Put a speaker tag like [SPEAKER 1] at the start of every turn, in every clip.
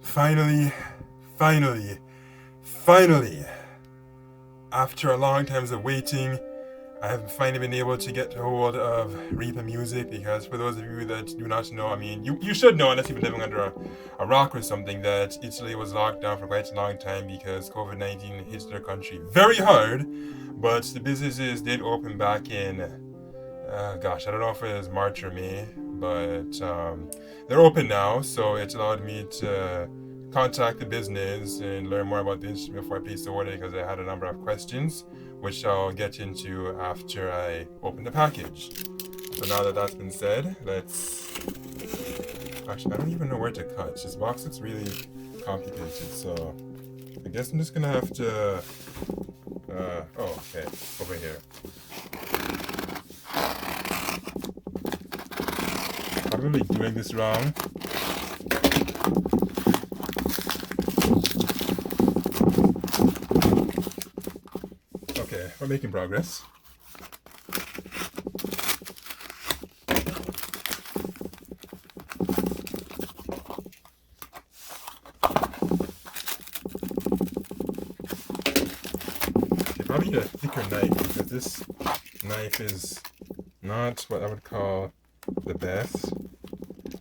[SPEAKER 1] Finally, finally, finally, after a long time of waiting, I have finally been able to get hold of Ripa music because for those of you that do not know, I mean, you should know unless you've been living under a rock or something, that Italy was locked down for quite a long time because COVID-19 hit their country very hard, but the businesses did open back in, gosh, I don't know if it was March or May, but they're open now, so it allowed me to contact the business and learn more about this before I placed the order because I had a number of questions, which I'll get into after I open the package. So now that that's been said, let's... Actually, I don't even know where to cut. This box looks really complicated, so I guess I'm just gonna have to... oh, okay, over here. Probably doing this wrong. Okay, we're making progress. Okay, probably need a thicker knife because this knife is not what I would call the best.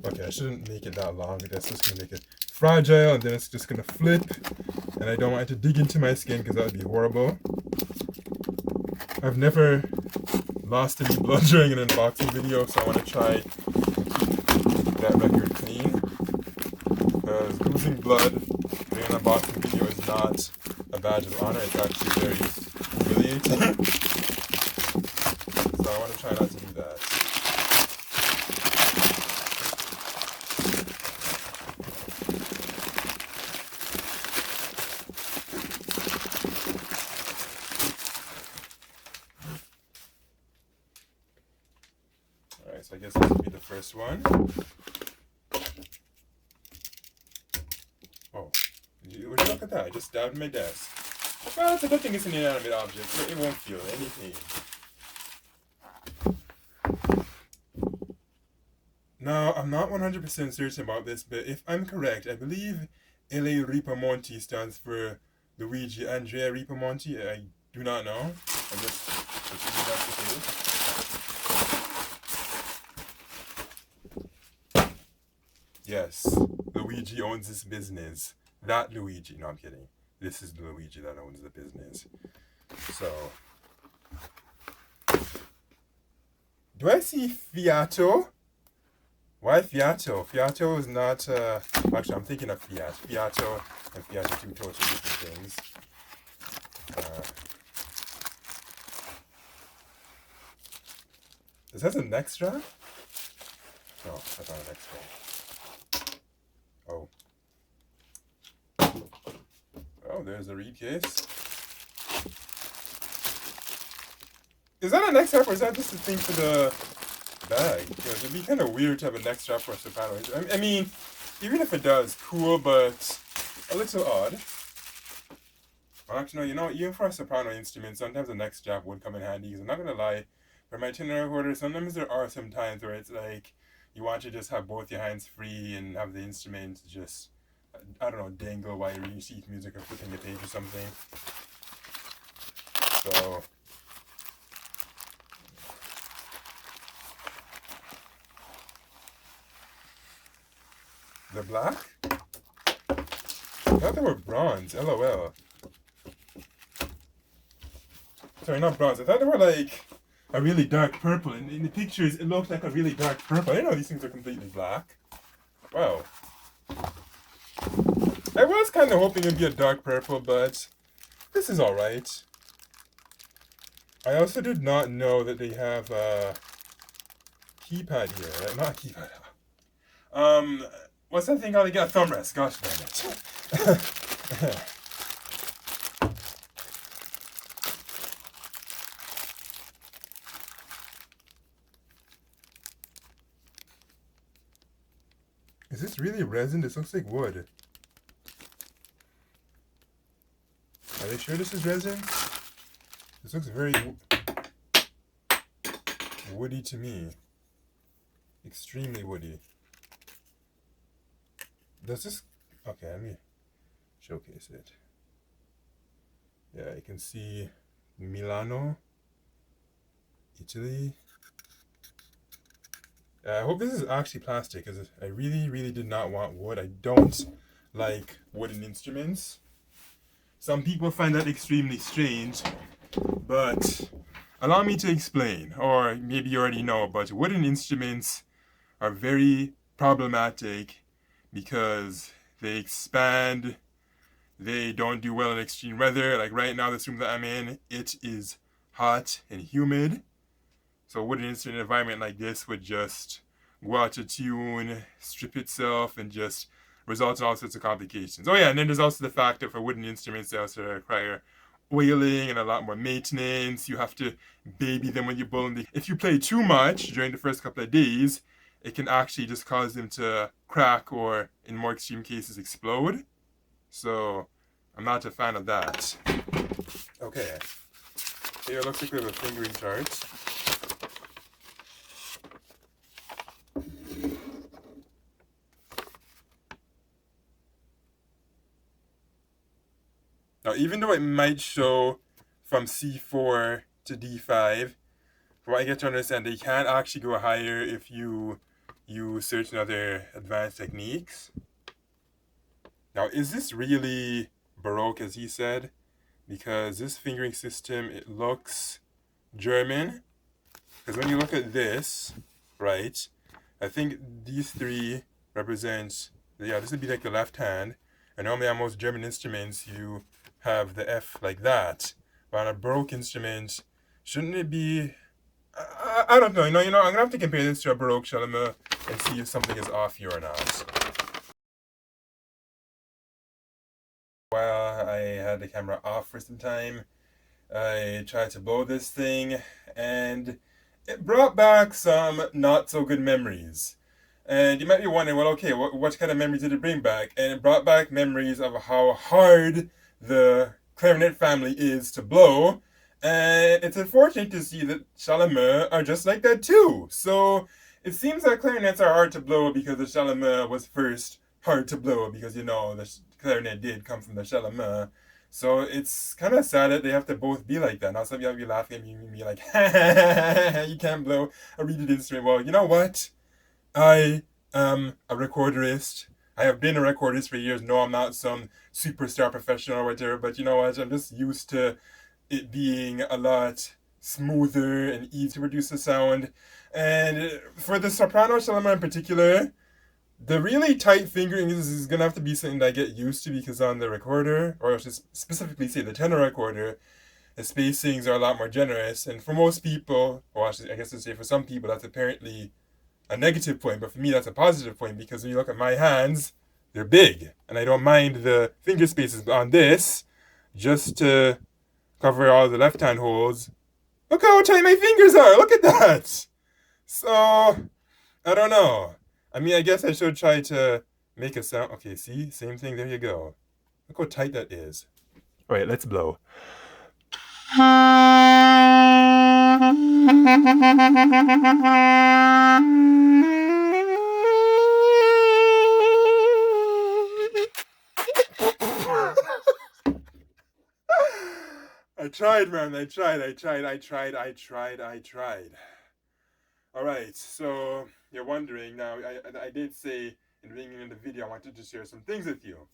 [SPEAKER 1] Okay, I shouldn't make it that long because that's just gonna make it fragile and then it's just gonna flip. And I don't want it to dig into my skin because that would be horrible. I've never lost any blood during an unboxing video, so I want to try and keep that record clean. Because losing blood during an unboxing video is not a badge of honor, it's actually very humiliating. So I want to try not to do that. So I guess this will be the first one. Oh, would you look at that? I just stabbed my desk. Well, it's a good thing it's an inanimate object, so it won't feel any pain. Now, I'm not 100% certain about this, but if I'm correct, I believe L.A. Ripamonti stands for Luigi Andrea Ripamonti. I do not know. I'm just assuming that's the case. Yes, Luigi owns this business. That Luigi. No, I'm kidding. This is the Luigi that owns the business. So, do I see Fiato? Why Fiato? Fiato is not, actually, I'm thinking of Fiat. Fiato and Fiato, two totally different things. Is that a neck strap? No, that's not a neck strap. Oh. Oh, there's a reed case. Is that a neck strap or is that just a thing for the bag? Because it'd be kind of weird to have a neck strap for a Soprano. I mean, even if it does, cool, but a little odd. Well, actually, no, you know, even for a Soprano instrument, sometimes a neck strap would come in handy. Because I'm not gonna lie, for my tenor recorder, sometimes there are some times where it's like, you want to just have both your hands free and have the instrument just, I don't know, dangle while you're reading sheet music or flipping a page or something. So, they're black? I thought they were bronze, LOL. Sorry, not bronze. I thought they were like a really dark purple. In the pictures, it looked like a really dark purple. I didn't know these things are completely black. Wow. I was kind of hoping it'd be a dark purple, but this is alright. I also did not know that they have a keypad here. Like, not a keypad. What's that thing called again? A thumb rest. Gosh damn it. Is this really resin? This looks like wood. Are they sure this is resin? This looks very woody to me. Extremely woody. Does this Okay, let me showcase it. Yeah, you can see Milano, Italy. I hope this is actually plastic because I really, really did not want wood. I don't like wooden instruments. Some people find that extremely strange, but allow me to explain, or maybe you already know, but wooden instruments are very problematic because they expand, they don't do well in extreme weather. Like right now, this room that I'm in, it is hot and humid. So a wooden instrument environment like this would just go out of tune, strip itself, and just result in all sorts of complications. Oh yeah, and then there's also the fact that for wooden instruments, they also require oiling and a lot more maintenance. You have to baby them when you blow them. If you play too much during the first couple of days, it can actually just cause them to crack or, in more extreme cases, explode. So I'm not a fan of that. Okay, here it looks like we have a fingering chart. Now, even though it might show from C4 to D5, from what I get to understand, they can actually go higher if you use certain other advanced techniques. Now, is this really Baroque, as he said? Because this fingering system, it looks German. Because when you look at this, right, I think these three represent, yeah, this would be like the left hand. And normally on most German instruments, you have the F like that. But on a Baroque instrument, shouldn't it be... I don't know. I'm going to have to compare this to a Baroque Chalumeaux and see if something is off here or not. While I had the camera off for some time, I tried to blow this thing, and it brought back some not so good memories. And you might be wondering, well, okay, what kind of memories did it bring back? And it brought back memories of how hard the clarinet family is to blow. And it's unfortunate to see that Chalumeaux are just like that too. So it seems that clarinets are hard to blow because the Chalumeaux was first hard to blow because, the clarinet did come from the Chalumeaux. So it's kind of sad that they have to both be like that. Now some of you will be laughing at me and be like, you can't blow a reeded instrument. Well, you know what? I am a recorderist. I have been a recordist for years. No, I'm not some superstar professional or whatever, but you know what? I'm just used to it being a lot smoother and easier to produce the sound. And for the soprano Chalumeaux in particular, the really tight fingering is going to have to be something that I get used to because on the recorder, or I should specifically say the tenor recorder, the spacings are a lot more generous. And for most people, or I guess to say for some people, that's apparently a negative point, but for me that's a positive point because when you look at my hands, they're big, and I don't mind the finger spaces. But on this, just to cover all the left hand holes, look how tight my fingers are. Look at that. So I don't know. I mean, I guess I should try to make a sound. Okay, see, same thing. There you go. Look how tight that is. All right, let's blow. I tried, man. I tried. All right, so you're wondering now. I did say in the beginning of the video I wanted to share some things with you,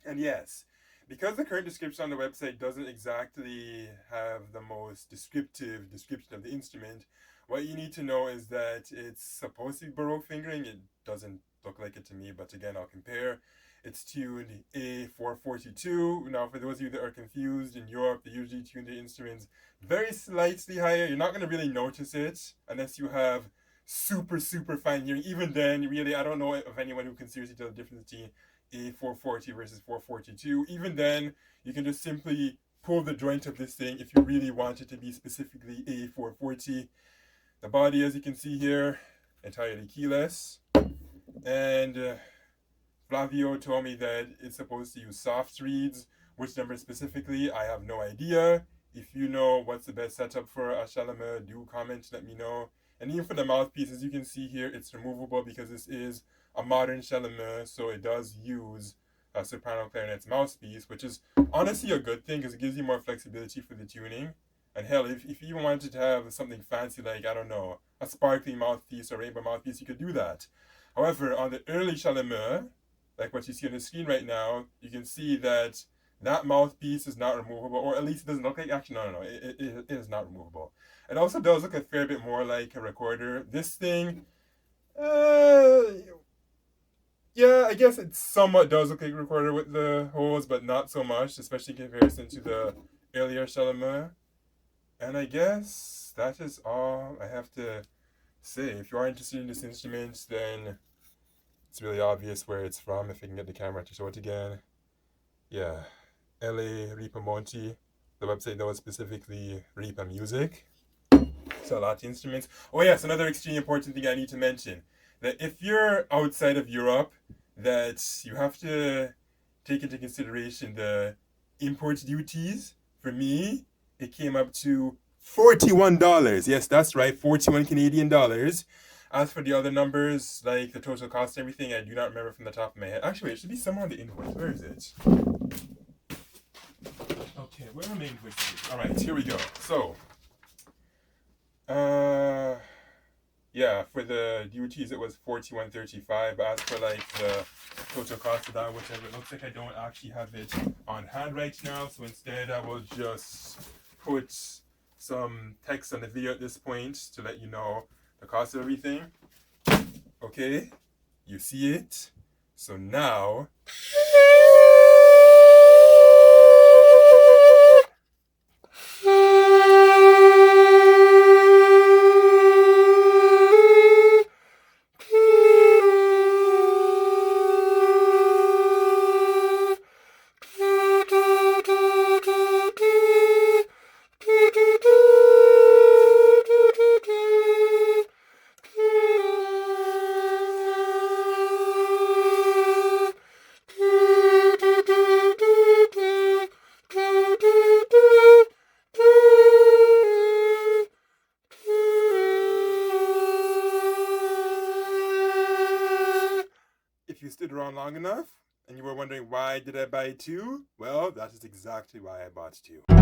[SPEAKER 1] and yes, because the current description on the website doesn't exactly have the most descriptive description of the instrument, what you need to know is that it's supposed to be Baroque fingering. It doesn't look like it to me, but again, I'll compare. It's tuned A442. Now, for those of you that are confused, in Europe, they usually tune the instruments very slightly higher. You're not going to really notice it unless you have super, super fine hearing. Even then, really, I don't know of anyone who can seriously tell the difference between A440 versus 442. Even then, you can just simply pull the joint of this thing if you really want it to be specifically A440. The body, as you can see here, entirely keyless. And Flavio told me that it's supposed to use soft reeds. Which number specifically, I have no idea. If you know what's the best setup for a Chalumeaux, do comment, let me know. And even for the mouthpiece, as you can see here, it's removable because this is a modern Chalumeaux, so it does use Soprano clarinet's Mouthpiece, which is honestly a good thing because it gives you more flexibility for the tuning. And hell, if you wanted to have something fancy like, I don't know, a sparkling mouthpiece or rainbow mouthpiece, you could do that. However, on the early Chalumeaux, like what you see on the screen right now, you can see that that mouthpiece is not removable, or at least it doesn't look like, actually, no, it is not removable. It also does look a fair bit more like a recorder. This thing, yeah, I guess it somewhat does look like a recorder with the holes, but not so much, especially in comparison to the earlier Chalumeaux. And I guess that is all I have to say. If you are interested in this instrument, then it's really obvious where it's from, if I can get the camera to show it again. Yeah, LA Ripa Monty. The website knows specifically Ripa Music. So a lot of instruments. Oh yes, another extremely important thing I need to mention. That if you're outside of Europe, that you have to take into consideration the import duties. For me, it came up to $41. Yes, that's right, 41 Canadian dollars. As for the other numbers, like the total cost and everything, I do not remember from the top of my head. Actually, it should be somewhere on the invoice. Where is it? Okay, where are my invoices? All right, here we go. So, yeah, for the duties it was $41.35. But as for like the total cost of that, whichever, it looks like I don't actually have it on hand right now. So instead, I will just put some text on the video at this point to let you know the cost of everything. Okay, you see it. So now. If you stood around long enough and you were wondering why did I buy two, well, that is exactly why I bought two.